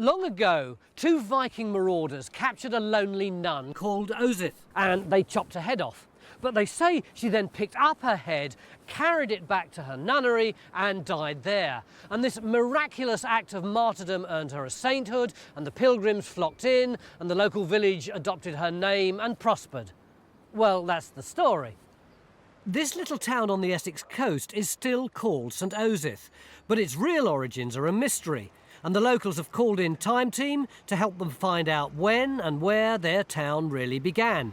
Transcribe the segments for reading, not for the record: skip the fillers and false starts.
Long ago, two Viking marauders captured a lonely nun called Osyth, and they chopped her head off. But they say she then picked up her head, carried it back to her nunnery and died there. And this miraculous act of martyrdom earned her a sainthood, and the pilgrims flocked in, and the local village adopted her name and prospered. Well, that's the story. This little town on the Essex coast is still called St Osyth, but its real origins are a mystery, and the locals have called in Time Team to help them find out when and where their town really began.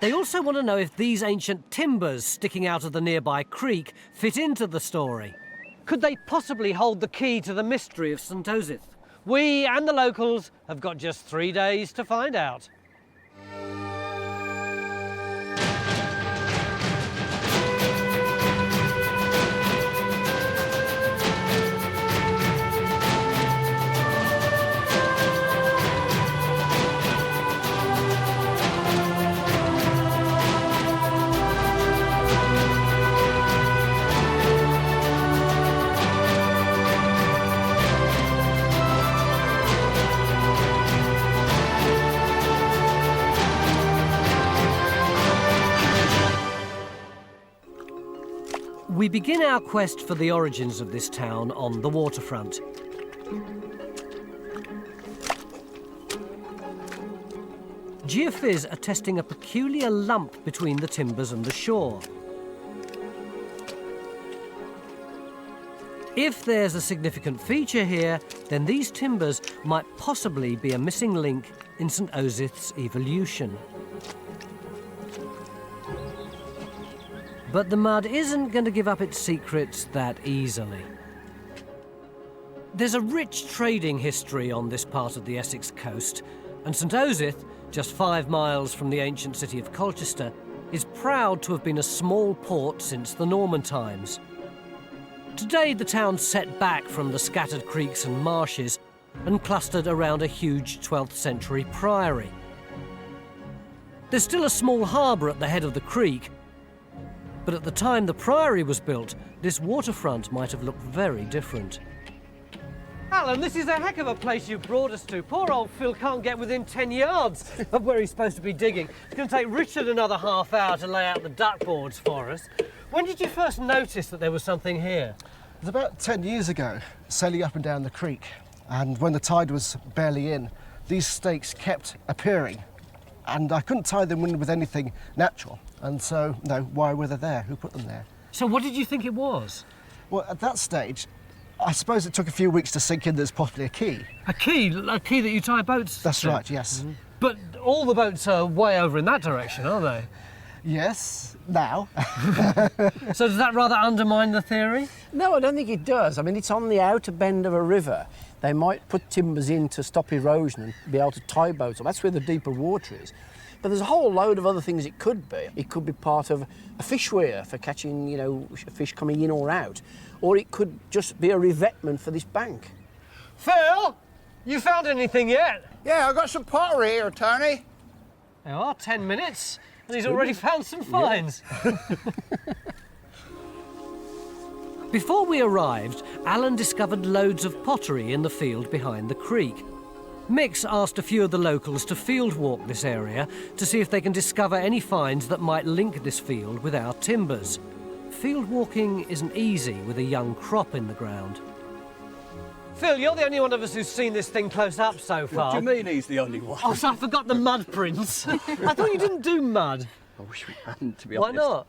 They also want to know if these ancient timbers sticking out of the nearby creek fit into the story. Could they possibly hold the key to the mystery of St Osyth? We and the locals have got just 3 days to find out. We begin our quest for the origins of this town on the waterfront. Geophys are testing a peculiar lump between the timbers and the shore. If there's a significant feature here, then these timbers might possibly be a missing link in St Osyth's evolution. But the mud isn't going to give up its secrets that easily. There's a rich trading history on this part of the Essex coast, and St Osyth, just 5 miles from the ancient city of Colchester, is proud to have been a small port since the Norman times. Today the town's set back from the scattered creeks and marshes and clustered around a huge 12th century priory. There's still a small harbour at the head of the creek, but at the time the priory was built, this waterfront might have looked very different. Alan, this is a heck of a place you've brought us to. Poor old Phil can't get within 10 yards of where he's supposed to be digging. It's going to take Richard another half hour to lay out the duckboards for us. When did you first notice that there was something here? It was about 10 years ago, sailing up and down the creek. And when the tide was barely in, these stakes kept appearing. And I couldn't tie them in with anything natural. And so, no, why were they there? Who put them there? So what did you think it was? Well, at that stage, I suppose it took a few weeks to sink in there's possibly a key. A key? A key that you tie boats to? That's right, yes. Mm-hmm. But all the boats are way over in that direction, aren't they? Yes, now. So does that rather undermine the theory? No, I don't think it does. I mean, it's on the outer bend of a river. They might put timbers in to stop erosion and be able to tie boats up. That's where the deeper water is. But there's a whole load of other things it could be. It could be part of a fish weir for catching, you know, fish coming in or out. Or it could just be a revetment for this bank. Phil, you found anything yet? Yeah, I've got some pottery here, Tony. There are 10 minutes, and he's already found some finds. Yeah. Before we arrived, Alan discovered loads of pottery in the field behind the creek. Mix asked a few of the locals to field walk this area to see if they can discover any finds that might link this field with our timbers. Field walking isn't easy with a young crop in the ground. Phil, you're the only one of us who's seen this thing close up so far. What do you mean he's the only one? Oh, so I forgot the mud prints. I thought you didn't do mud. I wish we hadn't, to be Why honest. not?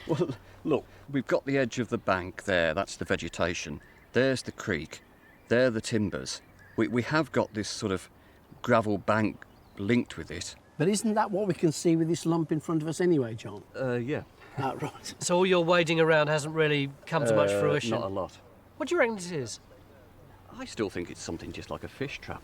Well, look, we've got the edge of the bank there, that's the vegetation. There's the creek, there the timbers. We have got this sort of gravel bank linked with it. But isn't that what we can see with this lump in front of us anyway, John? Yeah. Ah, right. So all your wading around hasn't really come to much fruition? Not a lot. What do you reckon it is? I still think it's something just like a fish trap.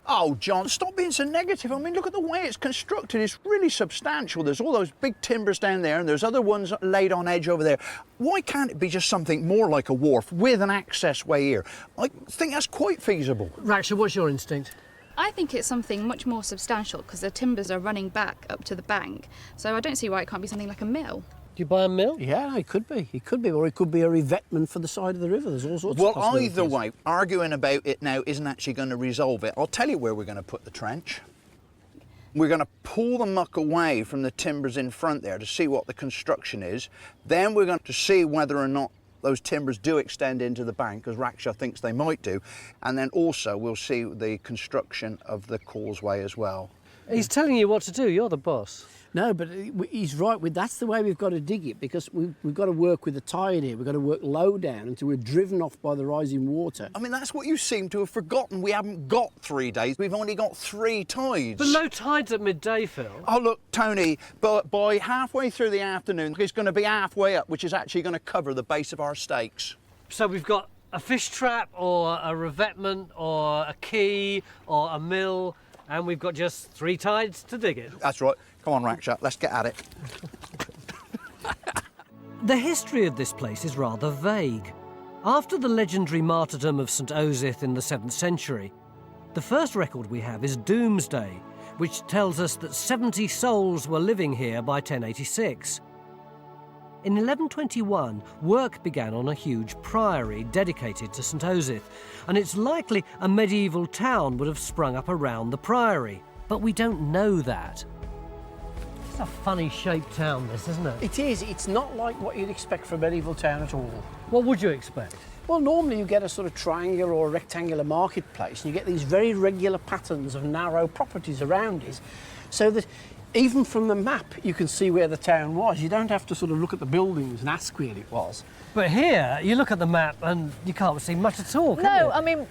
Oh, John, stop being so negative. I mean, look at the way it's constructed. It's really substantial. There's all those big timbers down there and there's other ones laid on edge over there. Why can't it be just something more like a wharf with an access way here? I think that's quite feasible. Raksha, what's your instinct? I think it's something much more substantial because the timbers are running back up to the bank. So I don't see why it can't be something like a mill. Do you buy a mill? Yeah, it could be. It could be, or it could be a revetment for the side of the river. There's all sorts of Well, possibilities. either way, arguing about it now isn't actually going to resolve it. I'll tell you where we're going to put the trench. We're going to pull the muck away from the timbers in front there to see what the construction is. Then we're going to see whether or not those timbers do extend into the bank, as Raksha thinks they might do. And then also we'll see the construction of the causeway as well. He's telling you what to do. You're the boss. No, but he's right. That's the way we've got to dig it, because we've got to work with the tide here. We've got to work low down until we're driven off by the rising water. I mean, that's what you seem to have forgotten. We haven't got 3 days. We've only got 3 tides. But low tide's at midday, Phil. Oh, look, Tony, but by halfway through the afternoon, it's going to be halfway up, which is actually going to cover the base of our stakes. So we've got a fish trap or a revetment or a quay or a mill, and we've got just 3 tides to dig it. That's right. Come on, Raksha, let's get at it. The history of this place is rather vague. After the legendary martyrdom of St Osyth in the 7th century, the first record we have is Doomsday, which tells us that 70 souls were living here by 1086. In 1121, work began on a huge priory dedicated to St Osyth, and it's likely a medieval town would have sprung up around the priory, but we don't know that. It's a funny-shaped town, this, isn't it? It is. It's not like what you'd expect from a medieval town at all. What would you expect? Well, normally you get a sort of triangular or rectangular marketplace, and you get these very regular patterns of narrow properties around it, so that even from the map you can see where the town was. You don't have to sort of look at the buildings and ask where it was. But here, you look at the map and you can't see much at all, can No, you? I mean,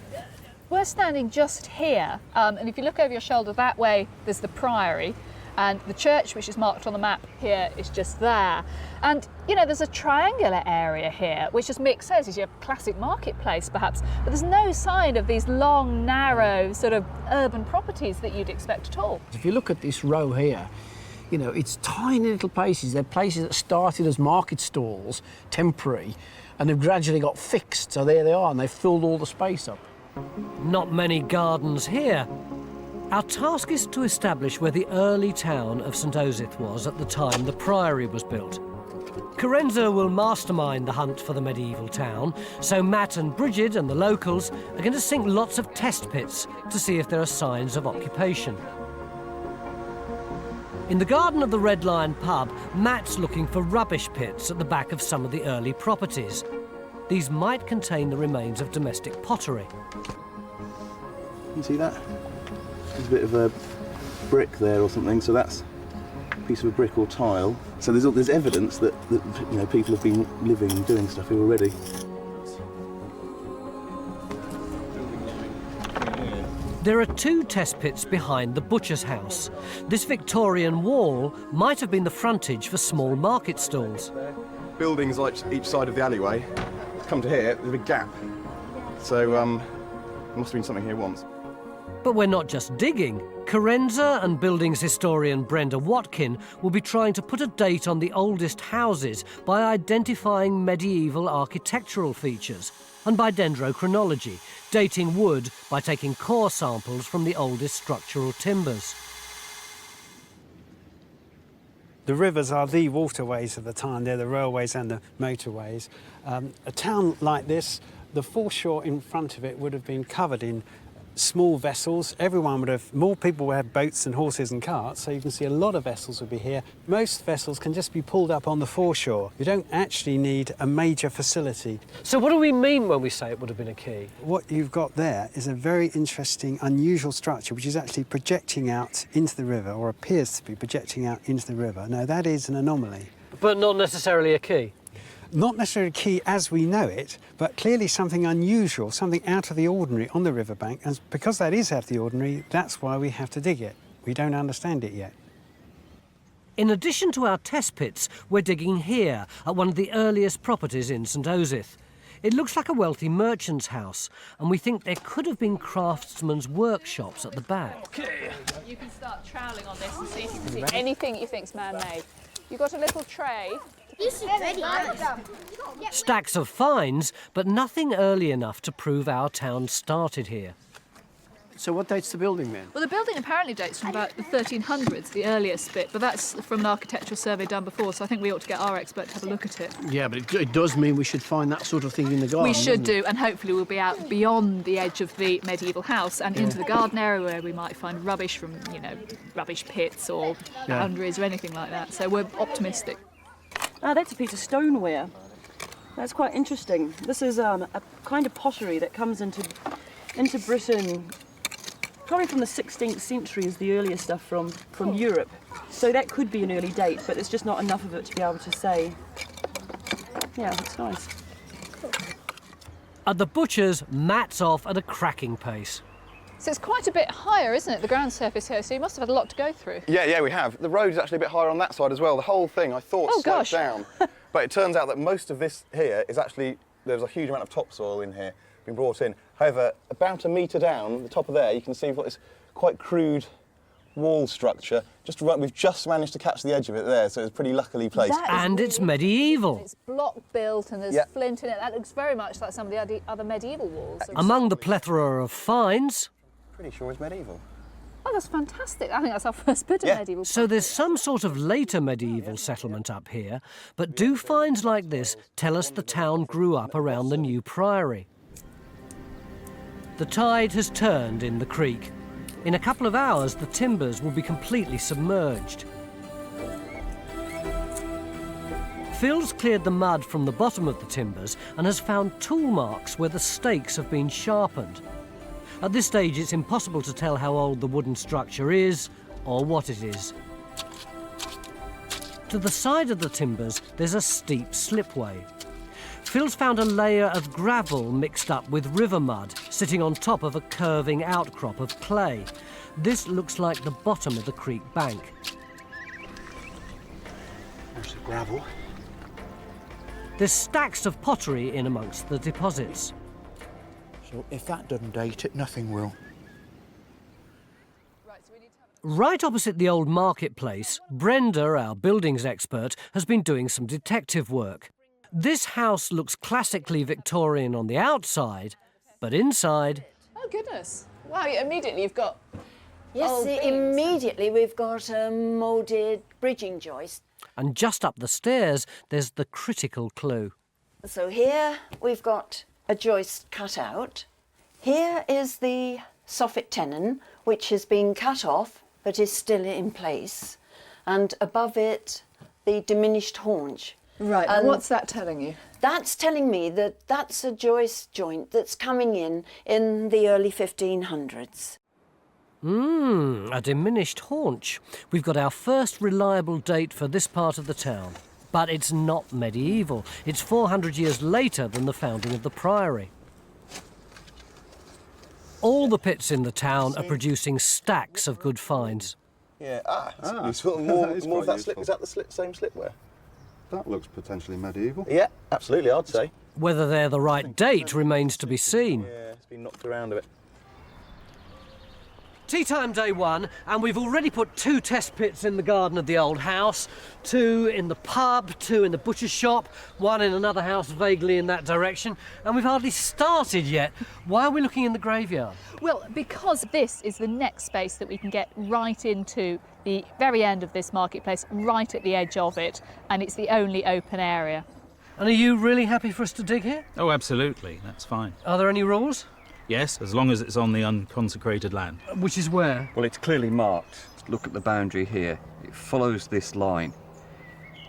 we're standing just here, and if you look over your shoulder that way, there's the priory, and the church, which is marked on the map here, is just there. And, you know, there's a triangular area here, which, as Mick says, is your classic marketplace, perhaps, but there's no sign of these long, narrow, sort of urban properties that you'd expect at all. If you look at this row here, you know, it's tiny little places. They're places that started as market stalls, temporary, and have gradually got fixed, so there they are, and they've filled all the space up. Not many gardens here. Our task is to establish where the early town of St Osyth was at the time the priory was built. Carenza will mastermind the hunt for the medieval town, so Matt and Bridget and the locals are going to sink lots of test pits to see if there are signs of occupation. In the garden of the Red Lion pub, Matt's looking for rubbish pits at the back of some of the early properties. These might contain the remains of domestic pottery. You see that? There's a bit of a brick there or something, so that's a piece of a brick or tile. So there's evidence that you know, people have been living and doing stuff here already. There are 2 test pits behind the butcher's house. This Victorian wall might have been the frontage for small market stalls. Buildings like each side of the alleyway. Come to here, there's a big gap. So there must have been something here once. But we're not just digging. Carenza and buildings historian Brenda Watkin will be trying to put a date on the oldest houses by identifying medieval architectural features and by dendrochronology, dating wood by taking core samples from the oldest structural timbers. The rivers are the waterways of the time. They're the railways and the motorways. A town like this, the foreshore in front of it would have been covered in small vessels. More people would have boats and horses and carts, so you can see a lot of vessels would be here. Most vessels can just be pulled up on the foreshore. You don't actually need a major facility. So what do we mean when we say it would have been a quay? What you've got there is a very interesting, unusual structure which is actually projecting out into the river, or appears to be projecting out into the river. Now, that is an anomaly. But not necessarily a quay? Not necessarily a quay as we know it, but clearly something unusual, something out of the ordinary on the riverbank. And because that is out of the ordinary, that's why we have to dig it. We don't understand it yet. In addition to our test pits, we're digging here at one of the earliest properties in St Osyth. It looks like a wealthy merchant's house, and we think there could have been craftsmen's workshops at the back. Okay. You can start troweling on this and see if you can see anything you think's man-made. You've got a little tray. This is ready. Stacks of finds, but nothing early enough to prove our town started here. So what dates the building then? Well, the building apparently dates from about the 1300s, the earliest bit, but that's from an architectural survey done before, so I think we ought to get our expert to have a look at it. Yeah, but it does mean we should find that sort of thing in the garden. We should doesn't it? do, and hopefully we'll be out beyond the edge of the medieval house and into the garden area where we might find rubbish from, you know, rubbish pits or boundaries or anything like that. So we're optimistic. Ah, that's a piece of stoneware. That's quite interesting. This is a kind of pottery that comes into Britain probably from the 16th century is the earliest stuff from Europe. So that could be an early date, but there's just not enough of it to be able to say. Yeah, it's nice. At the butcher's, Matt's off at a cracking pace. So it's quite a bit higher, isn't it, the ground surface here? So you must have had a lot to go through. Yeah, we have. The road is actually a bit higher on that side as well. The whole thing, I thought, sloped down. But it turns out that most of this here is actually, there's a huge amount of topsoil in here being brought in. However, about a metre down, the top of there, you can see we've got this quite crude wall structure. We've just managed to catch the edge of it there, so it's pretty luckily placed. And it's medieval. It's block built and there's flint in it. That looks very much like some of the other medieval walls. Among the plethora of finds... Pretty sure it's medieval. Oh, that's fantastic. I think that's our first bit of medieval. So there's some sort of later medieval settlement up here, but do finds like this tell us the town grew up around the new priory? The tide has turned in the creek. In a couple of hours, the timbers will be completely submerged. Phil's cleared the mud from the bottom of the timbers and has found tool marks where the stakes have been sharpened. At this stage, it's impossible to tell how old the wooden structure is or what it is. To the side of the timbers, there's a steep slipway. Phil's found a layer of gravel mixed up with river mud sitting on top of a curving outcrop of clay. This looks like the bottom of the creek bank. There's the gravel. There's stacks of pottery in amongst the deposits. So if that doesn't date it, nothing will. Right opposite the old marketplace, Brenda, our buildings expert, has been doing some detective work. This house looks classically Victorian on the outside, but inside... Oh, goodness. Wow, immediately you've got... Yes, immediately we've got a moulded bridging joist. And just up the stairs, there's the critical clue. So here we've got a joist cut out. Here is the soffit tenon, which has been cut off, but is still in place. And above it, the diminished haunch. Right, and what's that telling you? That's telling me that that's a joist joint that's coming in the early 1500s. A diminished haunch. We've got our first reliable date for this part of the town. But it's not medieval. It's 400 years later than the founding of the priory. All the pits in the town are producing stacks of good finds. Yeah, that's useful. More of that slip. Is that the same slipware? That looks potentially medieval. Yeah, absolutely, I'd say. Whether they're the right date remains to be seen. Yeah, it's been knocked around a bit. Tea time day one, and we've already put 2 test pits in the garden of the old house, 2 in the pub, 2 in the butcher's shop, 1 in another house vaguely in that direction, and we've hardly started yet. Why are we looking in the graveyard? Well, because this is the next space that we can get right into the very end of this marketplace, right at the edge of it, and it's the only open area. And are you really happy for us to dig here? Oh, absolutely. That's fine. Are there any rules? Yes, as long as it's on the unconsecrated land. Which is where? Well, it's clearly marked. Look at the boundary here. It follows this line.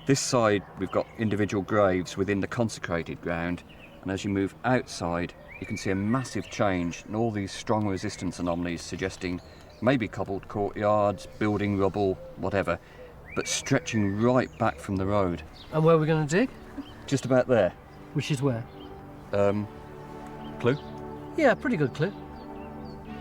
This side, we've got individual graves within the consecrated ground, and as you move outside, you can see a massive change and all these strong resistance anomalies suggesting maybe cobbled courtyards, building rubble, whatever, but stretching right back from the road. And where are we going to dig? Just about there. Which is where? Clue? Yeah, pretty good clue.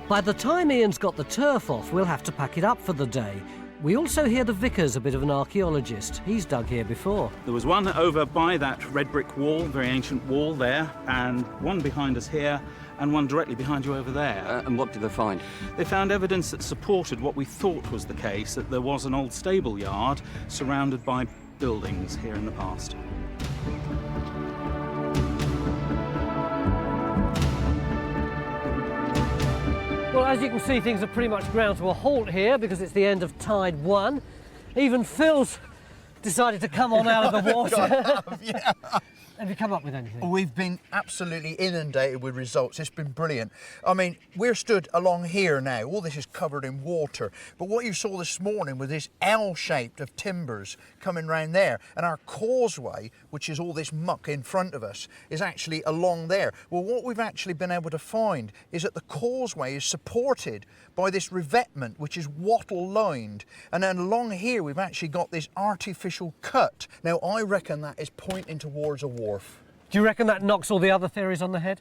By the time Ian's got the turf off, we'll have to pack it up for the day. We also hear the vicar's a bit of an archaeologist. He's dug here before. There was one over by that red brick wall, very ancient wall there, and one behind us here, and one directly behind you over there. And what did they find? They found evidence that supported what we thought was the case, that there was an old stable yard surrounded by buildings here in the past. Well, as you can see, things are pretty much ground to a halt here because it's the end of Tide 1. Even Phil's decided to come on out of the water. Yeah. Have you come up with anything? We've been absolutely inundated with results. It's been brilliant. I mean, we're stood along here now. All this is covered in water. But what you saw this morning was this L-shaped of timbers coming round there. And our causeway, which is all this muck in front of us, is actually along there. Well, what we've actually been able to find is that the causeway is supported by this revetment, which is wattle-lined. And then along here, we've actually got this artificial cut. Now, I reckon that is pointing towards a wharf. Do you reckon that knocks all the other theories on the head?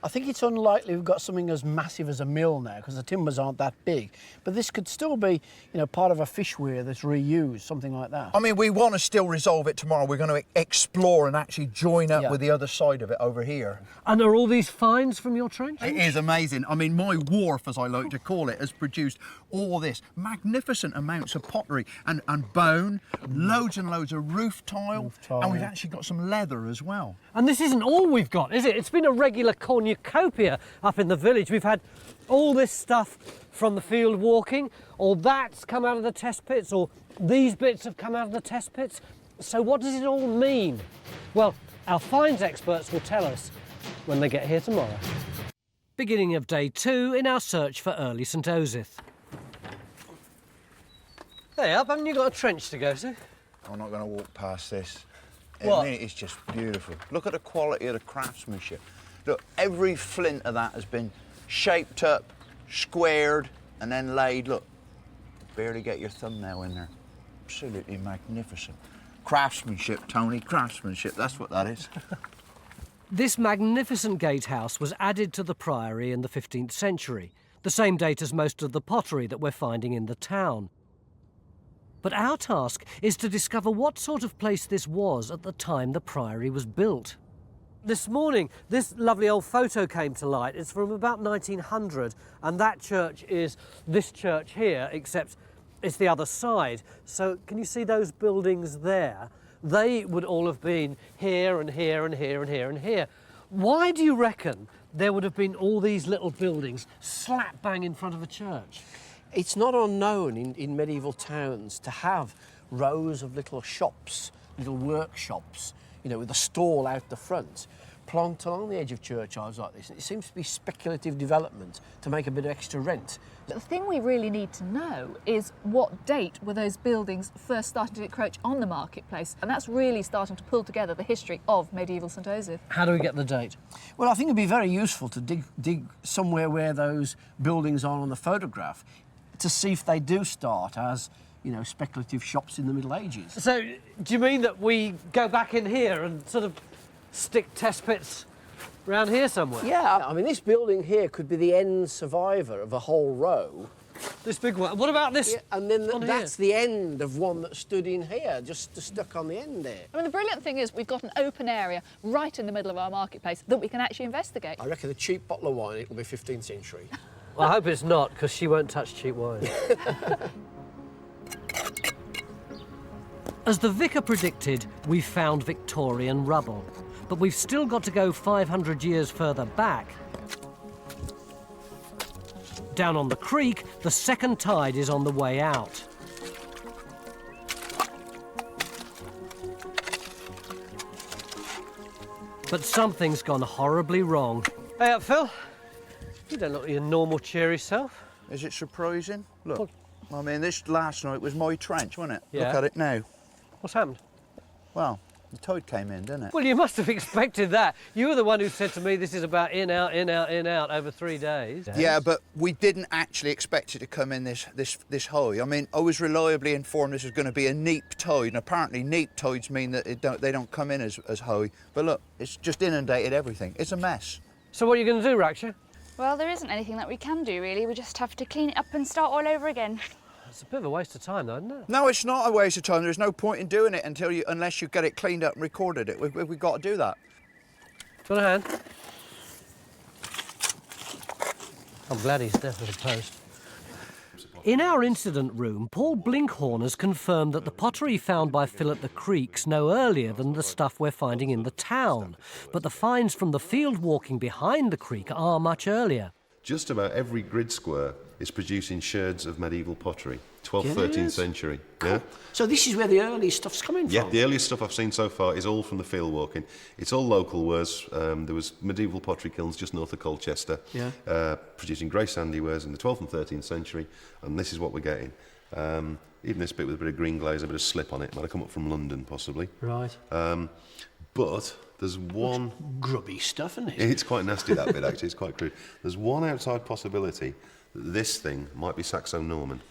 I think it's unlikely we've got something as massive as a mill now because the timbers aren't that big. But this could still be, you know, part of a fish weir that's reused, something like that. I mean, we want to still resolve it tomorrow. We're going to explore and actually join up with the other side of it over here. And are all these finds from your trench? It is amazing. I mean, my wharf, as I like to call it, has produced all this magnificent amounts of pottery and bone, loads and loads of roof tile, and we've actually got some leather as well. And this isn't all we've got, is it? It's been a regular cornucopia up in the village. We've had all this stuff from the field walking, or that's come out of the test pits, or these bits have come out of the test pits. So what does it all mean? Well, our finds experts will tell us when they get here tomorrow. Beginning of day 2 in our search for early St Osyth. Hey, up, haven't you got a trench to go to? I'm not going to walk past this. What? I mean, it's just beautiful. Look at the quality of the craftsmanship. Look, every flint of that has been shaped up, squared, and then laid. Look, barely get your thumbnail in there. Absolutely magnificent. Craftsmanship, Tony, craftsmanship, that's what that is. This magnificent gatehouse was added to the priory in the 15th century, the same date as most of the pottery that we're finding in the town. But our task is to discover what sort of place this was at the time the priory was built. This morning, this lovely old photo came to light. It's from about 1900, and that church is this church here, except it's the other side. So can you see those buildings there? They would all have been here and here and here and here and here. Why do you reckon there would have been all these little buildings slap bang in front of a church? It's not unknown in medieval towns to have rows of little shops, little workshops, you know, with a stall out the front, plonked along the edge of churchyards like this. And it seems to be speculative development to make a bit of extra rent. The thing we really need to know is what date were those buildings first starting to encroach on the marketplace, and that's really starting to pull together the history of medieval St Osyth. How do we get the date? Well, I think it'd be very useful to dig somewhere where those buildings are on the photograph to see if they do start as, you know, speculative shops in the Middle Ages. So, do you mean that we go back in here and sort of stick test pits around here somewhere? Yeah, I mean, this building here could be the end survivor of a whole row. This big one. What about this? Yeah, and then that's here? the end of one that stood in here, just stuck on the end there. I mean, the brilliant thing is we've got an open area right in the middle of our marketplace that we can actually investigate. I reckon a cheap bottle of wine, it'll be 15th century. Well, I hope it's not, because she won't touch cheap wine. As the vicar predicted, we've found Victorian rubble, but we've still got to go 500 years further back. Down on the creek, the second tide is on the way out. But something's gone horribly wrong. Hey up, Phil. You don't look your normal cheery self. Is it surprising? Look, I mean, this last night was my trench, wasn't it? Yeah. Look at it now. What's happened? Well, the tide came in, didn't it? Well, you must have expected that. You were the one who said to me this is about in, out, in, out, in, out over 3 days. Yeah, but we didn't actually expect it to come in this high. I mean, I was reliably informed this was going to be a neap tide, and apparently neap tides mean that they don't come in as high. But look, it's just inundated everything. It's a mess. So what are you going to do, Raksha? Well, there isn't anything that we can do, really. We just have to clean it up and start all over again. It's a bit of a waste of time, though, isn't it? No, it's not a waste of time. There's no point in doing it unless you get it cleaned up and recorded it. We've got to do that. Do you want a hand? I'm glad he's there for the post. In our incident room, Paul Blinkhorn has confirmed that the pottery found by Phil at the creek's no earlier than the stuff we're finding in the town. But the finds from the field walking behind the creek are much earlier. just about every grid square is producing sherds of medieval pottery, 12th, 13th century. Cool. Yeah. So this is where the early stuff's coming from? Yeah, the earliest stuff I've seen so far is all from the field walking. It's all local wares. There was medieval pottery kilns just north of Colchester, producing grey sandy wares in the 12th and 13th century, and this is what we're getting. Even this bit with a bit of green glaze, a bit of slip on it, might have come up from London possibly. Right. But there's one... grubby stuff, isn't it? It's quite nasty, that bit, actually. It's quite crude. There's one outside possibility that this thing might be Saxo-Norman.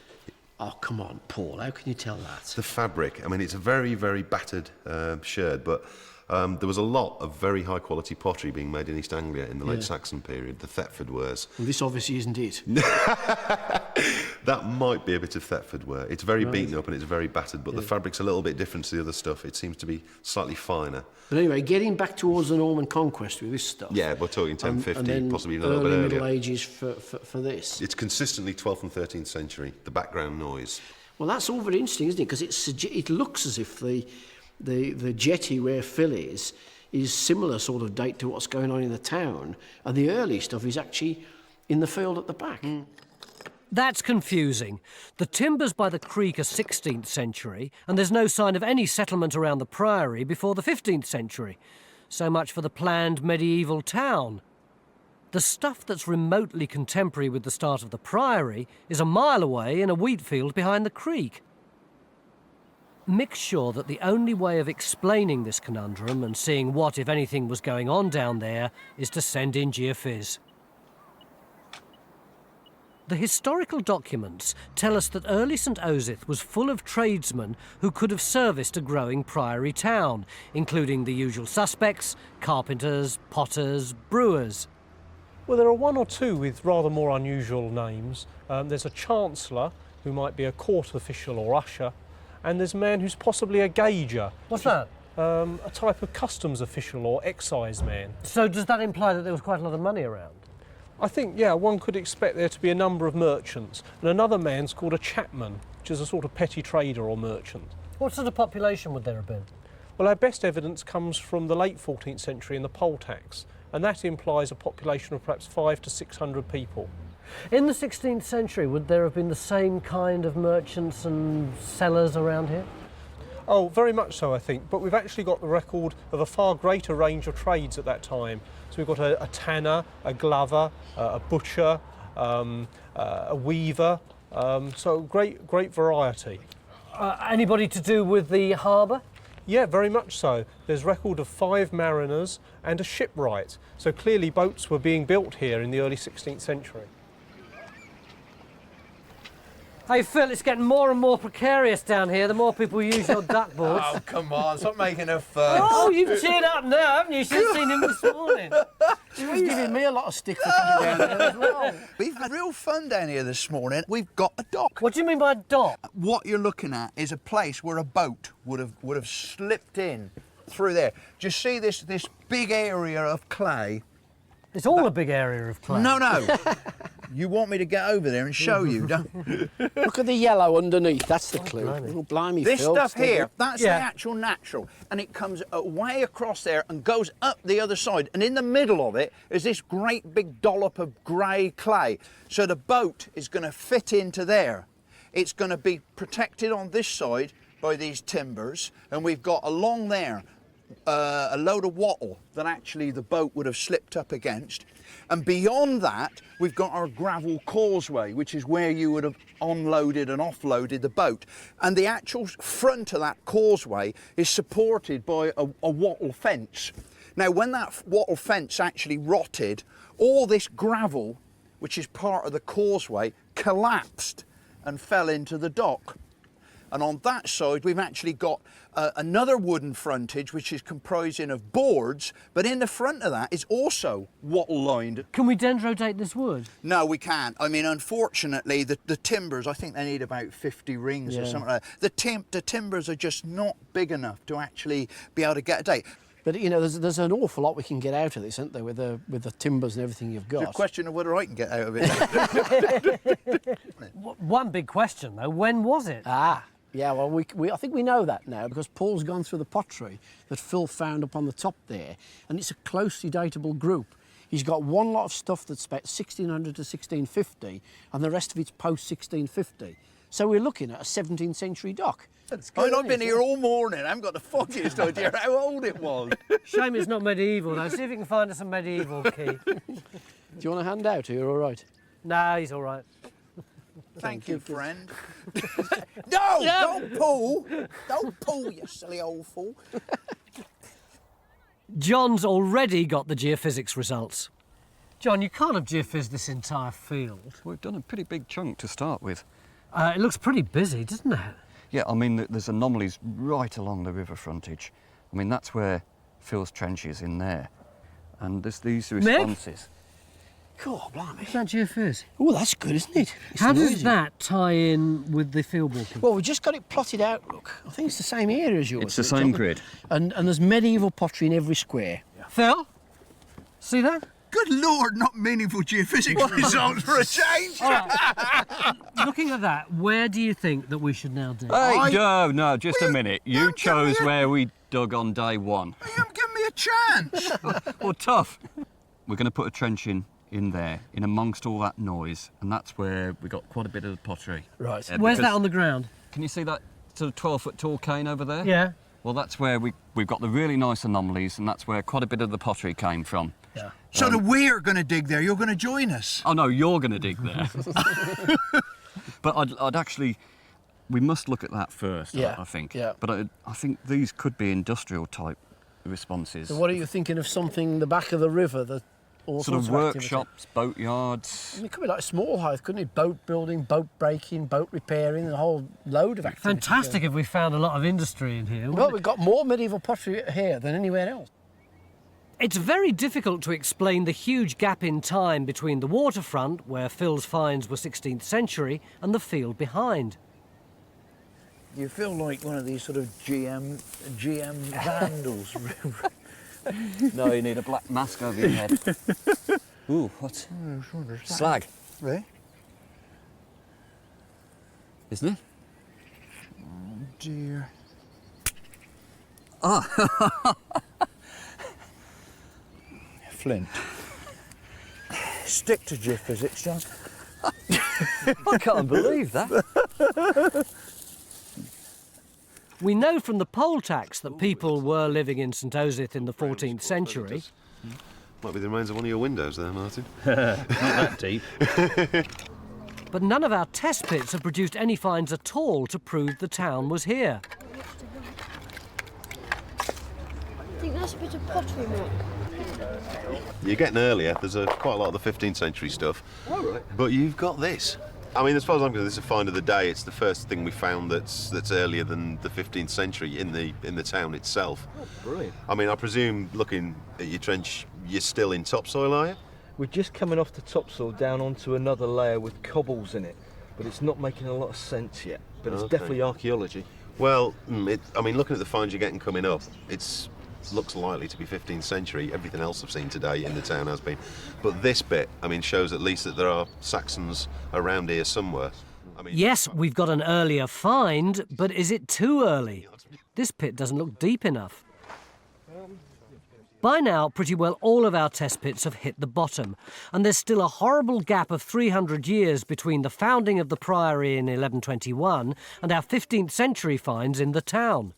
Oh, come on, Paul, how can you tell that? The fabric. I mean, it's a very, very battered sherd, but there was a lot of very high-quality pottery being made in East Anglia in the late Saxon period, the Thetford wares. Well, this obviously isn't it. That might be a bit of Thetford ware. It's very beaten up and it's very battered, but the fabric's a little bit different to the other stuff. It seems to be slightly finer. But anyway, getting back towards the Norman conquest with this stuff. Yeah, we're talking 1050, and then possibly a little bit early earlier. Middle Ages for this. It's consistently 12th and 13th century, the background noise. Well, that's all very interesting, isn't it? Because it looks as if the jetty where Phil is similar sort of date to what's going on in the town, and the early stuff is actually in the field at the back. That's confusing. The timbers by the creek are 16th century, and there's no sign of any settlement around the priory before the 15th century. So much for the planned medieval town. The stuff that's remotely contemporary with the start of the priory is a mile away in a wheat field behind the creek. Mick's sure that the only way of explaining this conundrum and seeing what, if anything, was going on down there is to send in Geophys. The historical documents tell us that early St Osyth was full of tradesmen who could have serviced a growing priory town, including the usual suspects, carpenters, potters, brewers. Well, there are one or two with rather more unusual names. There's a chancellor, who might be a court official or usher, and there's a man who's possibly a gauger. What's that? A type of customs official or excise man. So does that imply that there was quite a lot of money around? I think, yeah, one could expect there to be a number of merchants, and another man's called a chapman, which is a sort of petty trader or merchant. What sort of population would there have been? Well, our best evidence comes from the late 14th century in the poll tax, and that implies a population of perhaps 500 to 600 people. In the 16th century, would there have been the same kind of merchants and sellers around here? Oh, very much so, I think, but we've actually got the record of a far greater range of trades at that time. So we've got a tanner, a glover, a butcher, a weaver, so great variety. Anybody to do with the harbour? Yeah, very much so. There's record of 5 mariners and a shipwright, so clearly boats were being built here in the early 16th century. Hey Phil, it's getting more and more precarious down here the more people use your duckboards. Oh, come on, stop making a fuss. Oh, you've cheered up now, haven't you? You should have seen him this morning. He was giving me a lot of stick for coming down there as well. We've had real fun down here this morning. We've got a dock. What do you mean by a dock? What you're looking at is a place where a boat would have slipped in through there. Do you see this big area of clay? It's all a big area of clay. No. You want me to get over there and show you, don't you? Look at the yellow underneath, that's the clue. Oh, blimey, This Phil, stuff here, steady. that's the actual natural, and it comes way across there and goes up the other side, and in the middle of it is this great big dollop of grey clay. So the boat is going to fit into there. It's going to be protected on this side by these timbers, and we've got along there a load of wattle that actually the boat would have slipped up against. And beyond that, we've got our gravel causeway, which is where you would have unloaded and offloaded the boat. And the actual front of that causeway is supported by a wattle fence. Now, when that wattle fence actually rotted, all this gravel, which is part of the causeway, collapsed and fell into the dock. And on that side, we've actually got another wooden frontage, which is comprising of boards, but in the front of that is also wattle-lined. Can we dendrodate this wood? No, we can't. I mean, unfortunately, the timbers, I think they need about 50 rings or something like that. The timbers are just not big enough to actually be able to get a date. But, you know, there's an awful lot we can get out of this, isn't there, with the timbers and everything you've got. It's a question of whether I can get out of it. One big question, though, when was it? Yeah, well, I think we know that now because Paul's gone through the pottery that Phil found up on the top there, and it's a closely datable group. He's got one lot of stuff that's about 1600 to 1650, and the rest of it's post-1650. So we're looking at a 17th century dock. I've been here all morning. I haven't got the foggiest idea how old it was. Shame it's not medieval, though. See if you can find us a medieval key. Do you want a hand out? Are you all right? No, he's all right. Thank you, friend. No, don't pull. Don't pull, you silly old fool. John's already got the geophysics results. John, you can't have geophysics this entire field. We've done a pretty big chunk to start with. It looks pretty busy, doesn't it? Yeah, I mean, there's anomalies right along the river frontage. I mean, that's where Phil's trench is in there. And there's these responses. God, blimey. Is that geophysics? Oh, that's good, isn't it? How does that tie in with the field walking? Well, we just got it plotted out, look. I think it's the same area as yours. It's the same grid. And there's medieval pottery in every square. Yeah. Phil, see that? Good Lord, not meaningful geophysics results for a change. Right. Looking at that, where do you think that we should now dig? Hey, no, just a minute. You chose where we dug on day one. You haven't given me a chance. Well, tough. We're going to put a trench in there, in amongst all that noise, and that's where we got quite a bit of the pottery. Right. Where's that on the ground? Can you see that sort of 12-foot tall cane over there? Yeah. Well, that's where we've got the really nice anomalies, and that's where quite a bit of the pottery came from. Yeah. So that we're going to dig there, you're going to join us? Oh, no, you're going to dig there. But I'd actually... We must look at that first, yeah. I think. Yeah. But I think these could be industrial-type responses. So what are you thinking of something the back of the river that... All sort of sorts workshops, boatyards. I mean, it could be like a small house, couldn't it? Boat building, boat breaking, boat repairing, and a whole load of activities. Fantastic if we found a lot of industry in here. Well, we've got more medieval pottery here than anywhere else. It's very difficult to explain the huge gap in time between the waterfront, where Phil's finds were 16th century, and the field behind. You feel like one of these sort of GM vandals. No, you need a black mask over your head. Ooh, what? Slag. Really? Isn't it? Oh, dear. Ah! Flint. Stick to geophysics, John. I can't believe that. We know from the poll tax that people were living in St Osyth in the 14th century. Might be the remains of one of your windows there, Martin. Not that deep. But none of our test pits have produced any finds at all to prove the town was here. I think that's a bit of pottery, Mark. You're getting earlier. There's quite a lot of the 15th century stuff. Oh, right. But you've got this. I mean, as far as I'm concerned, this is a find of the day. It's the first thing we found that's earlier than the 15th century in the town itself. Oh, brilliant. I mean, I presume, looking at your trench, you're still in topsoil, are you? We're just coming off the topsoil down onto another layer with cobbles in it, but it's not making a lot of sense yet. But it's definitely archaeology. Well, I mean, looking at the finds you're getting coming up, looks likely to be 15th century. Everything else I've seen today in the town has been. But this bit, I mean, shows at least that there are Saxons around here somewhere. I mean, yes, we've got an earlier find, but is it too early? This pit doesn't look deep enough. By now, pretty well all of our test pits have hit the bottom, and there's still a horrible gap of 300 years between the founding of the Priory in 1121 and our 15th century finds in the town.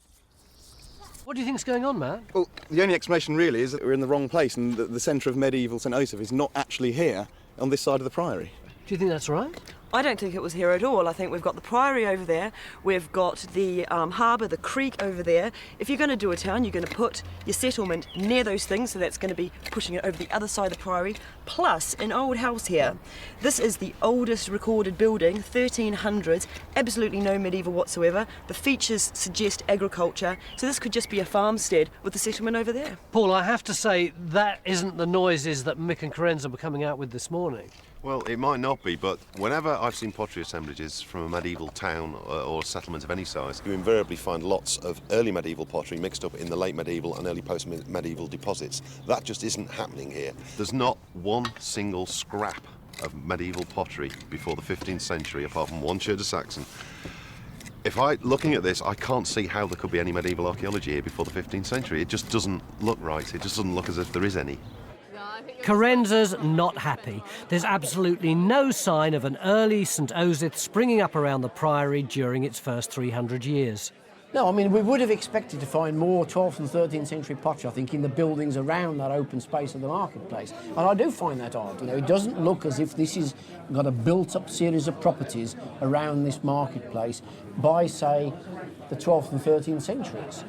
What do you think's going on, Matt? Well, the only explanation really is that we're in the wrong place and that the centre of medieval St Osyth is not actually here on this side of the Priory. Do you think that's right? I don't think it was here at all. I think we've got the Priory over there, we've got the harbour, the creek over there. If you're going to do a town, you're going to put your settlement near those things, so that's going to be pushing it over the other side of the Priory, plus an old house here. This is the oldest recorded building, 1300s, absolutely no medieval whatsoever. The features suggest agriculture, so this could just be a farmstead with the settlement over there. Paul, I have to say, that isn't the noises that Mick and Carenza were coming out with this morning. Well, it might not be, but whenever I've seen pottery assemblages from a medieval town or settlement of any size, you invariably find lots of early medieval pottery mixed up in the late medieval and early post-medieval deposits. That just isn't happening here. There's not one single scrap of medieval pottery before the 15th century, apart from one church of Saxon. Looking at this, I can't see how there could be any medieval archaeology here before the 15th century. It just doesn't look right. It just doesn't look as if there is any. No, Carenza's not happy. There's absolutely no sign of an early St Osyth springing up around the Priory during its first 300 years. No, I mean, we would have expected to find more 12th and 13th century pottery, I think, in the buildings around that open space of the marketplace. And I do find that odd. You know, it doesn't look as if this has got a built-up series of properties around this marketplace by, say, the 12th and 13th centuries.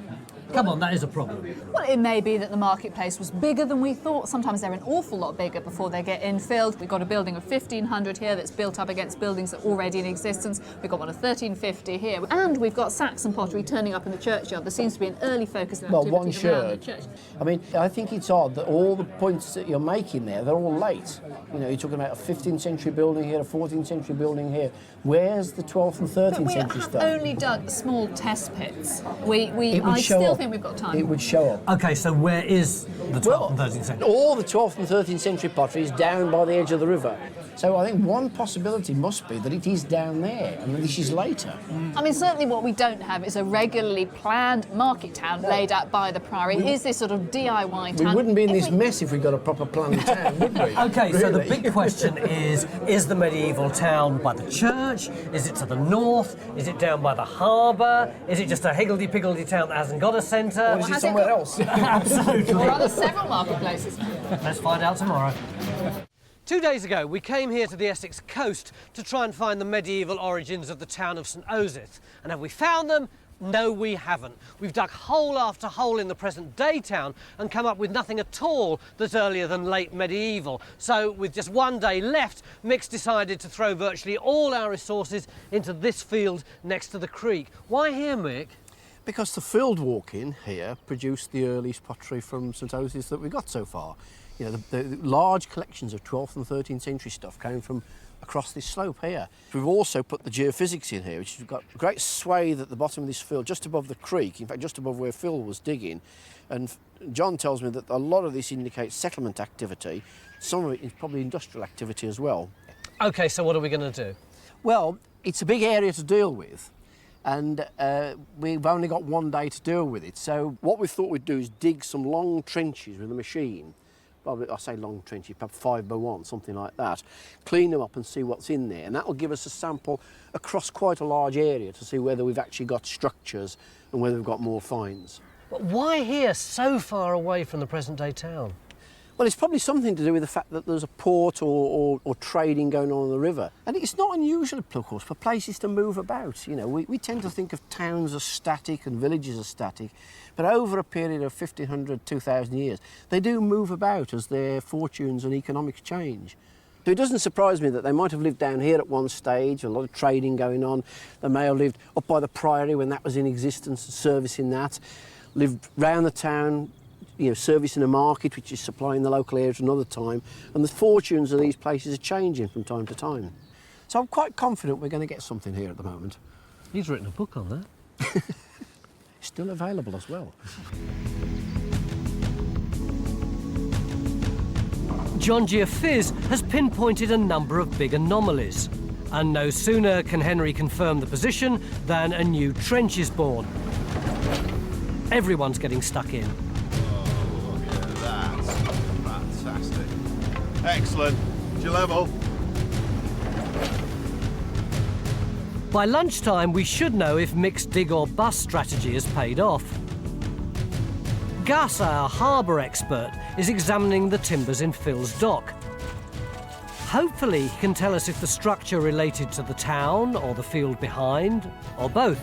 Come on, that is a problem. Well, it may be that the marketplace was bigger than we thought. Sometimes they're an awful lot bigger before they get infilled. We've got a building of 1500 here that's built up against buildings that are already in existence. We've got one of 1350 here. And we've got Saxon pottery turning up in the churchyard. There seems to be an early focus of activity one around the sherd. church. I mean, I think it's odd that all the points that you're making there, they're all late. You know, you're talking about a 15th century building here, a 14th century building here. Where's the 12th and 13th century stuff? We have only dug small test pits. I think we've got time. It would show up. OK, so where is the 12th and 13th century? All the 12th and 13th century pottery is down by the edge of the river. So I think one possibility must be that it is down there and that this is later. I mean, certainly what we don't have is a regularly planned market town laid out by the Priory. Is this sort of DIY town? We wouldn't be in this mess if we got a proper planned town, would we? OK, so the big question is the medieval town by the church? Is it to the north? Is it down by the harbour? Is it just a higgledy-piggledy town that hasn't got a centre? Or is it somewhere else? Absolutely. Or are there several marketplaces? Let's find out tomorrow. 2 days ago, we came here to the Essex coast to try and find the medieval origins of the town of St Osyth. And have we found them? No, we haven't. We've dug hole after hole in the present-day town and come up with nothing at all that's earlier than late medieval. So, with just 1 day left, Mick's decided to throw virtually all our resources into this field next to the creek. Why here, Mick? Because the field walking here produced the earliest pottery from St Osyth that we got so far. You know, the large collections of 12th and 13th century stuff came from across this slope here. We've also put the geophysics in here, which has got a great swathe at the bottom of this field, just above the creek, in fact just above where Phil was digging. And John tells me that a lot of this indicates settlement activity. Some of it is probably industrial activity as well. OK, so what are we going to do? Well, it's a big area to deal with. And we've only got 1 day to deal with it. So what we thought we'd do is dig some long trenches with a machine. Well, I say long trenches, perhaps 5 by 1, something like that. Clean them up and see what's in there. And that will give us a sample across quite a large area to see whether we've actually got structures and whether we've got more finds. But why here, so far away from the present-day town? Well, it's probably something to do with the fact that there's a port or trading going on the river. And it's not unusual, of course, for places to move about. You know, we tend to think of towns as static and villages as static, but over a period of 1,500, 2,000 years, they do move about as their fortunes and economics change. So it doesn't surprise me that they might have lived down here at one stage, a lot of trading going on. They may have lived up by the Priory when that was in existence, servicing that, lived round the town, you know, servicing a market which is supplying the local area at another time, and the fortunes of these places are changing from time to time. So I'm quite confident we're going to get something here at the moment. He's written a book on that. Still available as well. John Geophysics has pinpointed a number of big anomalies. And no sooner can Henry confirm the position than a new trench is born. Everyone's getting stuck in. That's fantastic. Excellent. To your level. By lunchtime, we should know if Mick's dig or bust strategy has paid off. Gus, our harbour expert, is examining the timbers in Phil's dock. Hopefully, he can tell us if the structure related to the town or the field behind, or both.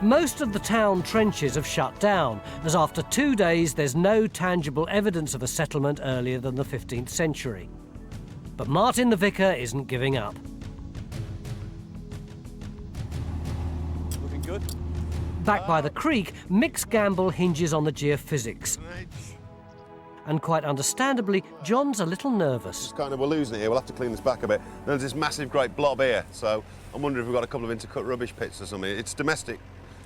Most of the town trenches have shut down, as after 2 days there's no tangible evidence of a settlement earlier than the 15th century. But Martin the Vicar isn't giving up. Looking good. Back by the creek, Mick's gamble hinges on the geophysics. And quite understandably, John's a little nervous. We're losing it here. We'll have to clean this back a bit. There's this massive, great blob here, so I'm wondering if we've got a couple of intercut rubbish pits or something. It's domestic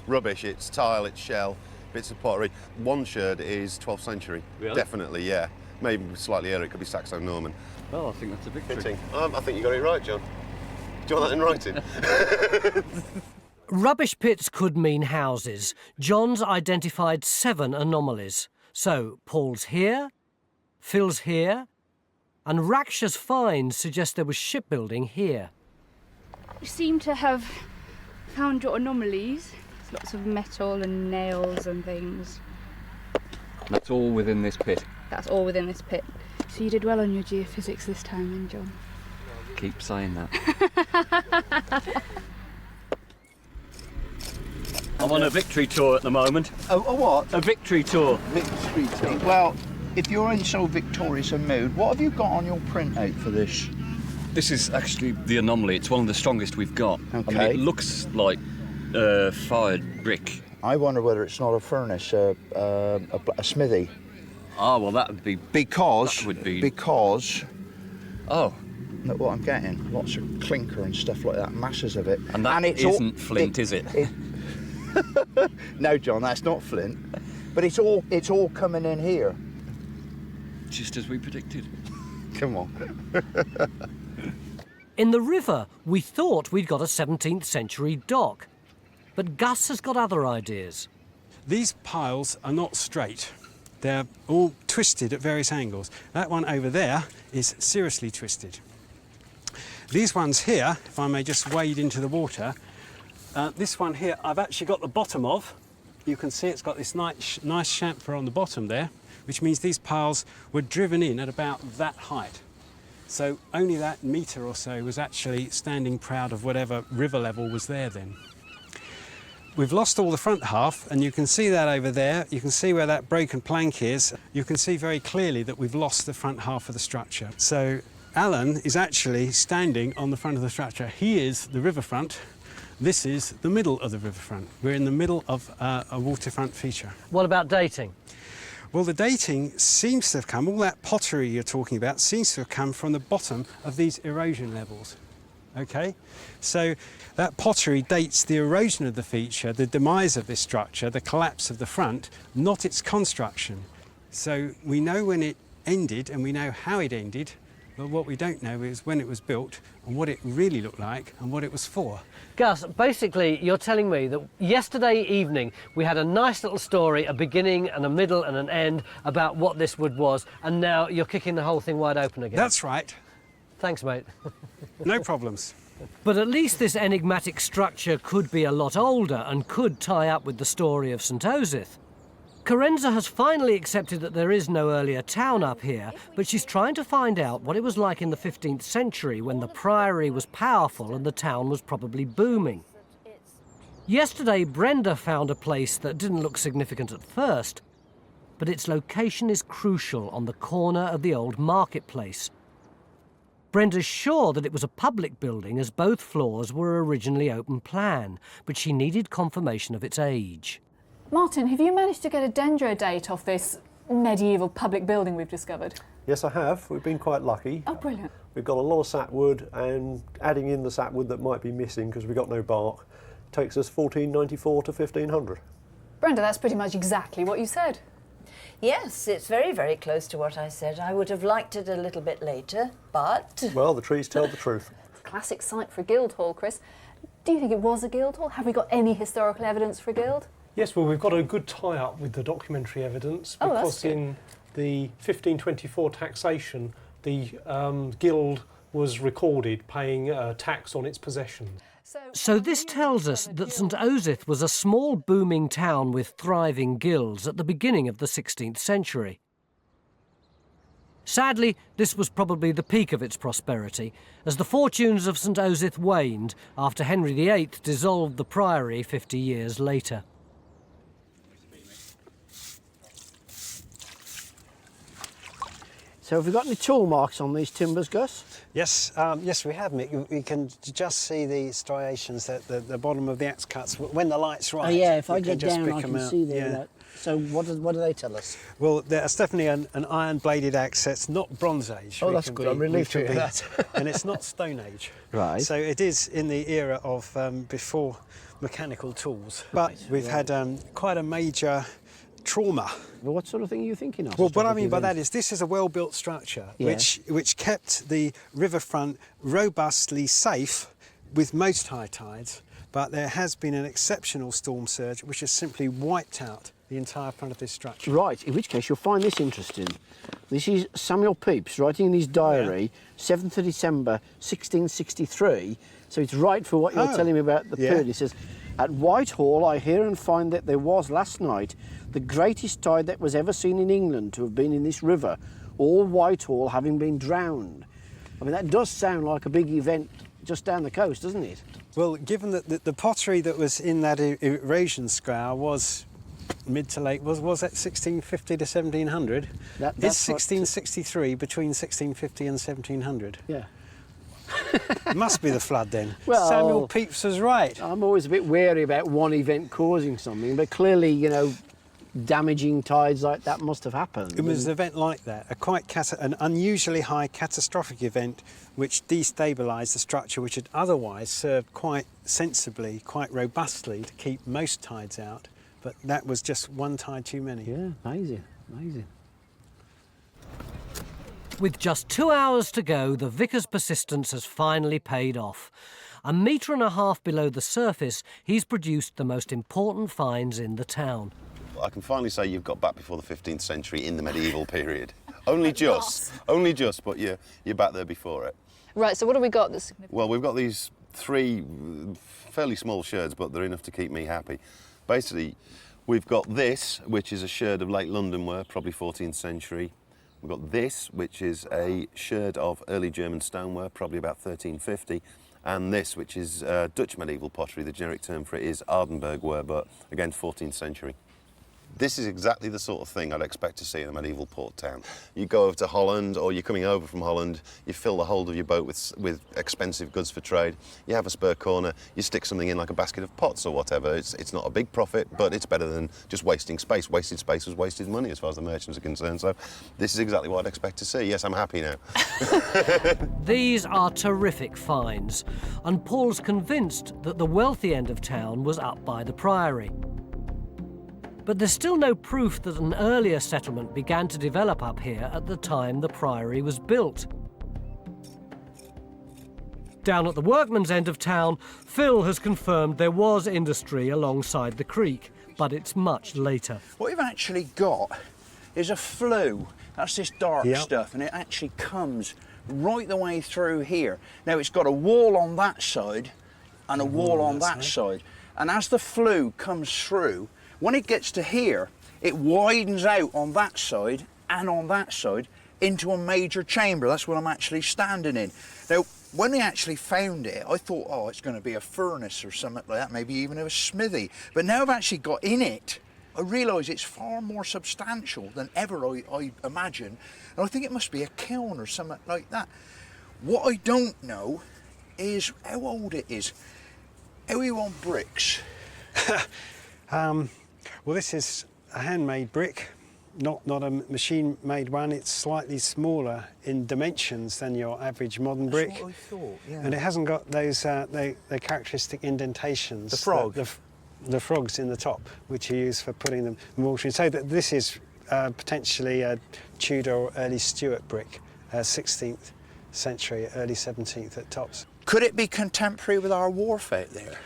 rubbish. It's tile, it's shell, bits of pottery. One sherd is 12th century. Really? Definitely, yeah. Maybe slightly earlier. It could be Saxon-Norman. Well, I think that's a victory. Fitting. I think you got it right, John. Do you want that in writing? Rubbish pits could mean houses. John's identified 7 anomalies. So, Paul's here, fills here, and Raksha's finds suggest there was shipbuilding here. You seem to have found your anomalies. There's lots of metal and nails and things. That's all within this pit. That's all within this pit. So you did well on your geophysics this time then, John. Keep saying that. I'm on a victory tour at the moment. A what? A victory tour. Victory tour. Well, if you're in so victorious a mood, what have you got on your printout for this? This is actually the anomaly. It's one of the strongest we've got. Okay. I mean, it looks like fired brick. I wonder whether it's not a furnace, a smithy. Ah, well, that would be... Because... That would be... Because... Oh. Look what I'm getting. Lots of clinker and stuff like that, masses of it. And that isn't flint, is it? No, John, that's not flint. But it's all coming in here. Just as we predicted. Come on. In the river, we thought we'd got a 17th century dock. But Gus has got other ideas. These piles are not straight. They're all twisted at various angles. That one over there is seriously twisted. These ones here, if I may just wade into the water, this one here I've actually got the bottom of. You can see it's got this nice chamfer on the bottom there, which means these piles were driven in at about that height. So only that metre or so was actually standing proud of whatever river level was there then. We've lost all the front half, and you can see that over there. You can see where that broken plank is. You can see very clearly that we've lost the front half of the structure. So Alan is actually standing on the front of the structure. He is the riverfront. This is the middle of the riverfront. We're in the middle of a waterfront feature. What about dating? Well, the dating seems to have come, all that pottery you're talking about seems to have come from the bottom of these erosion levels. Okay, so that pottery dates the erosion of the feature, the demise of this structure, the collapse of the front, not its construction. So we know when it ended and we know how it ended, but what we don't know is when it was built and what it really looked like and what it was for. Gus, basically you're telling me that yesterday evening we had a nice little story, a beginning and a middle and an end about what this wood was, and now you're kicking the whole thing wide open again. That's right. Thanks, mate. No problems. But at least this enigmatic structure could be a lot older and could tie up with the story of St Osyth. Carenza has finally accepted that there is no earlier town up here, but she's trying to find out what it was like in the 15th century when the priory was powerful and the town was probably booming. Yesterday, Brenda found a place that didn't look significant at first, but its location is crucial on the corner of the old marketplace. Brenda's sure that it was a public building as both floors were originally open plan, but she needed confirmation of its age. Martin, have you managed to get a dendro date off this medieval public building we've discovered? Yes, I have. We've been quite lucky. Oh, brilliant. We've got a lot of sapwood, and adding in the sapwood that might be missing because we've got no bark takes us 1494 to 1500. Brenda, that's pretty much exactly what you said. Yes, it's very, very close to what I said. I would have liked it a little bit later, but... Well, the trees tell the truth. It's a classic site for a guildhall, Chris. Do you think it was a guildhall? Have we got any historical evidence for a guild? Yes, well, we've got a good tie-up with the documentary evidence because in the 1524 taxation, the guild was recorded paying tax on its possessions. So this tells us that St Osyth was a small booming town with thriving guilds at the beginning of the 16th century. Sadly, this was probably the peak of its prosperity, as the fortunes of St Osyth waned after Henry VIII dissolved the priory 50 years later. So have we got any tool marks on these timbers, Gus? Yes, yes, we have, Mick. You can just see the striations at the bottom of the axe cuts when the light's right. Oh yeah, if I get just down, pick I them can out. see there. Yeah. That. So what do they tell us? Well, that's definitely an iron-bladed axe. It's not Bronze Age. Oh, that's good. I'm relieved to hear that. And it's not Stone Age. Right. So it is in the era of before mechanical tools. But we've had quite a major trauma. Well, what sort of thing are you thinking of? Well, what I mean by that is this is a well-built structure which kept the riverfront robustly safe with most high tides, but there has been an exceptional storm surge which has simply wiped out the entire front of this structure. Right, in which case you'll find this interesting. This is Samuel Pepys writing in his diary, 7th of December 1663, so it's right for what you're telling me about the period. He says, "At Whitehall I hear and find that there was last night the greatest tide that was ever seen in England to have been in this river, all Whitehall having been drowned." I mean, that does sound like a big event just down the coast, doesn't it? Well, given that the pottery that was in that erosion scour was mid to late, was that 1650 to 1700? It's 1663, between 1650 and 1700. Yeah. Must be the flood then. Well, Samuel Pepys was right. I'm always a bit wary about one event causing something, but clearly, you know, damaging tides like that must have happened. It was an event like that, an unusually high catastrophic event which destabilised the structure which had otherwise served quite sensibly, quite robustly to keep most tides out, but that was just one tide too many. Yeah, amazing, amazing. With just 2 hours to go, the vicar's persistence has finally paid off. 1.5 meters below the surface, he's produced the most important finds in the town. I can finally say you've got back before the 15th century in the medieval period. Only just, but you're back there before it. Right, so what have we got that's significant? Well, we've got these 3 fairly small sherds, but they're enough to keep me happy. Basically, we've got this, which is a sherd of late London ware, probably 14th century. We've got this, which is a sherd of early German stoneware, probably about 1350. And this, which is Dutch medieval pottery. The generic term for it is Aardenburg ware, but again, 14th century. This is exactly the sort of thing I'd expect to see in a medieval port town. You go over to Holland, or you're coming over from Holland, you fill the hold of your boat with expensive goods for trade, you have a spare corner, you stick something in like a basket of pots or whatever. It's not a big profit, but it's better than just wasting space. Wasted space was wasted money as far as the merchants are concerned, so this is exactly what I'd expect to see. Yes, I'm happy now. These are terrific finds, and Paul's convinced that the wealthy end of town was up by the Priory. But there's still no proof that an earlier settlement began to develop up here at the time the Priory was built. Down at the workman's end of town, Phil has confirmed there was industry alongside the creek, but it's much later. What you've actually got is a flue. That's this dark stuff, and it actually comes right the way through here. Now, it's got a wall on that side and a wall on that side. And as the flue comes through, when it gets to here, it widens out on that side and on that side into a major chamber. That's what I'm actually standing in. Now, when they actually found it, I thought, oh, it's going to be a furnace or something like that, maybe even a smithy. But now I've actually got in it, I realise it's far more substantial than ever I imagined. And I think it must be a kiln or something like that. What I don't know is how old it is. How are you on bricks? Well, this is a handmade brick, not a machine-made one. It's slightly smaller in dimensions than your average modern brick. That's what I thought, yeah. And it hasn't got those the characteristic indentations. The frog. The frogs in the top, which you use for putting the mortar in. So that this is potentially a Tudor or early Stuart brick, 16th century, early 17th at tops. Could it be contemporary with our wharf out there?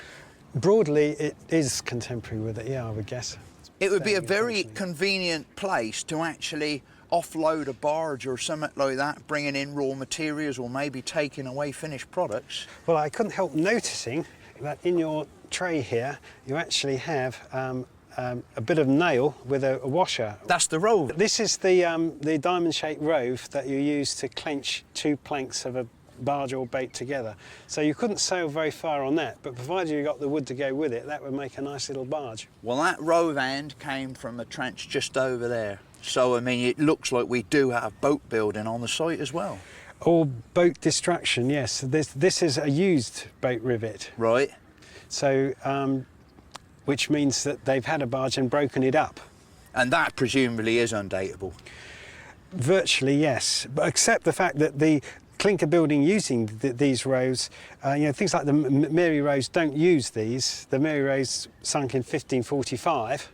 Broadly, it is contemporary with it, yeah, I would guess. It would be a very convenient place to actually offload a barge or something like that, bringing in raw materials or maybe taking away finished products. Well, I couldn't help noticing that in your tray here, you actually have a bit of nail with a washer. That's the rove. This is the diamond-shaped rove that you use to clench 2 planks of a barge or boat together. So you couldn't sail very far on that, but provided you got the wood to go with it, that would make a nice little barge. Well, that rove end came from a trench just over there. So, I mean, it looks like we do have boat building on the site as well. Or boat destruction, yes. This is a used boat rivet. Right. So, which means that they've had a barge and broken it up. And that presumably is undateable? Virtually, yes, but except the fact that the clinker building using these rows, things like the Mary Rose don't use these. The Mary Rose sunk in 1545.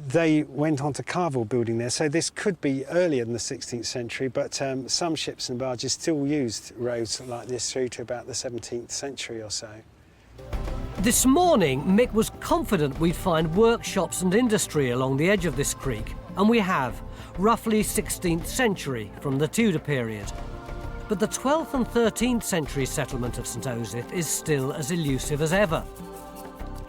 They went on to Carville building there, so this could be earlier than the 16th century, but some ships and barges still used rows like this through to about the 17th century or so. This morning, Mick was confident we'd find workshops and industry along the edge of this creek, and we have, roughly 16th century from the Tudor period. But the 12th and 13th century settlement of St Osyth is still as elusive as ever.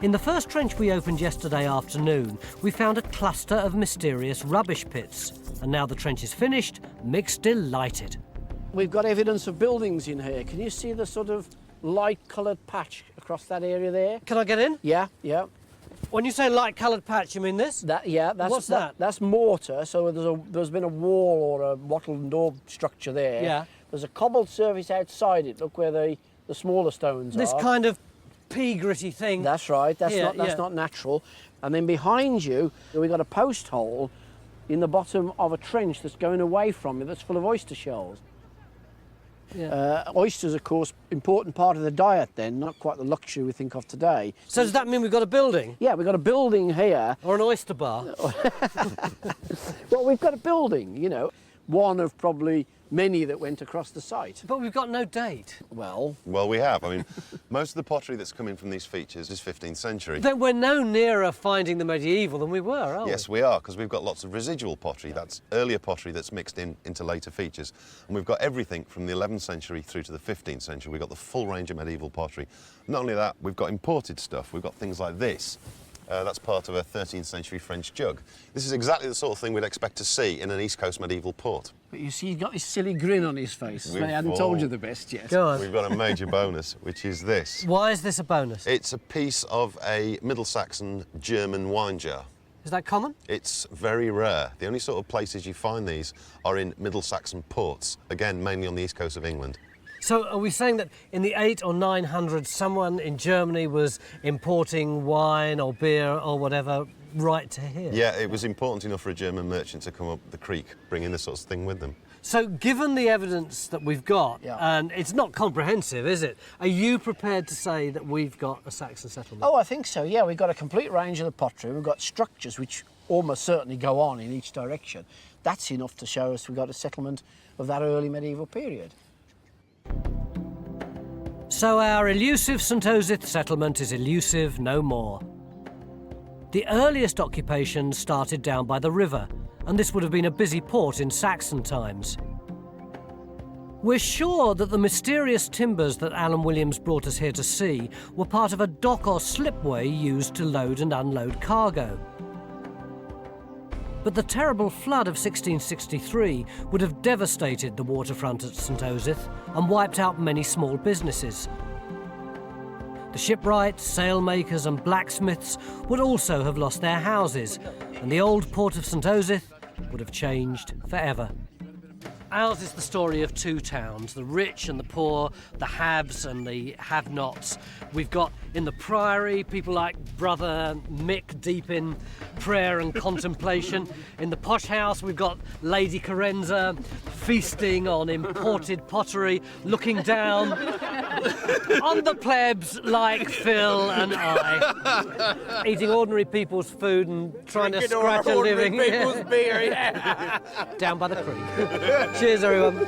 In the first trench we opened yesterday afternoon, we found a cluster of mysterious rubbish pits, and now the trench is finished, Mick's delighted. We've got evidence of buildings in here. Can you see the sort of light-coloured patch across that area there? Can I get in? Yeah, yeah. When you say light-coloured patch, you mean this? What's that? That's mortar. So there's been a wall or a wattle and daub structure there. Yeah. There's a cobbled surface outside it. Look where the smaller stones are. This kind of pea-gritty thing. That's right. That's not natural. And then behind you, we've got a post hole in the bottom of a trench that's going away from it that's full of oyster shells. Yeah. Oysters, of course, important part of the diet then, not quite the luxury we think of today. So does that mean we've got a building? Yeah, we've got a building here. Or an oyster bar? Well, we've got a building, you know, one of probably many that went across the site. But we've got no date. Well, we have. I mean, most of the pottery that's coming from these features is 15th century. Then we're no nearer finding the medieval than we were, are we? Yes, we are, because we've got lots of residual pottery. That's earlier pottery that's mixed into later features. And we've got everything from the 11th century through to the 15th century. We've got the full range of medieval pottery. Not only that, we've got imported stuff. We've got things like this. That's part of a 13th century French jug. This is exactly the sort of thing we'd expect to see in an East Coast medieval port. But you see, he's got this silly grin on his face. I hadn't told you the best yet. Go on. We've got a major bonus, which is this. Why is this a bonus? It's a piece of a Middle Saxon German wine jar. Is that common? It's very rare. The only sort of places you find these are in Middle Saxon ports, again, mainly on the east coast of England. So are we saying that in the 800s or 900s, someone in Germany was importing wine or beer or whatever right to here? Yeah, it was important enough for a German merchant to come up the creek, bringing this sort of thing with them. So given the evidence that we've got, and it's not comprehensive, is it? Are you prepared to say that we've got a Saxon settlement? Oh, I think so, yeah. We've got a complete range of the pottery. We've got structures which almost certainly go on in each direction. That's enough to show us we've got a settlement of that early medieval period. So our elusive St Osyth settlement is elusive no more. The earliest occupation started down by the river, and this would have been a busy port in Saxon times. We're sure that the mysterious timbers that Alan Williams brought us here to see were part of a dock or slipway used to load and unload cargo. But the terrible flood of 1663 would have devastated the waterfront at St Osyth and wiped out many small businesses. The shipwrights, sailmakers and blacksmiths would also have lost their houses, and the old port of St Osyth would have changed forever. Ours is the story of two towns, the rich and the poor, the haves and the have-nots. We've got in the Priory people like Brother Mick deep in prayer and contemplation. In the posh house we've got Lady Carenza feasting on imported pottery, looking down on the plebs like Phil and I, eating ordinary people's food and trying to scratch a living. People's beer, yeah. Down by the creek. Cheers, everyone.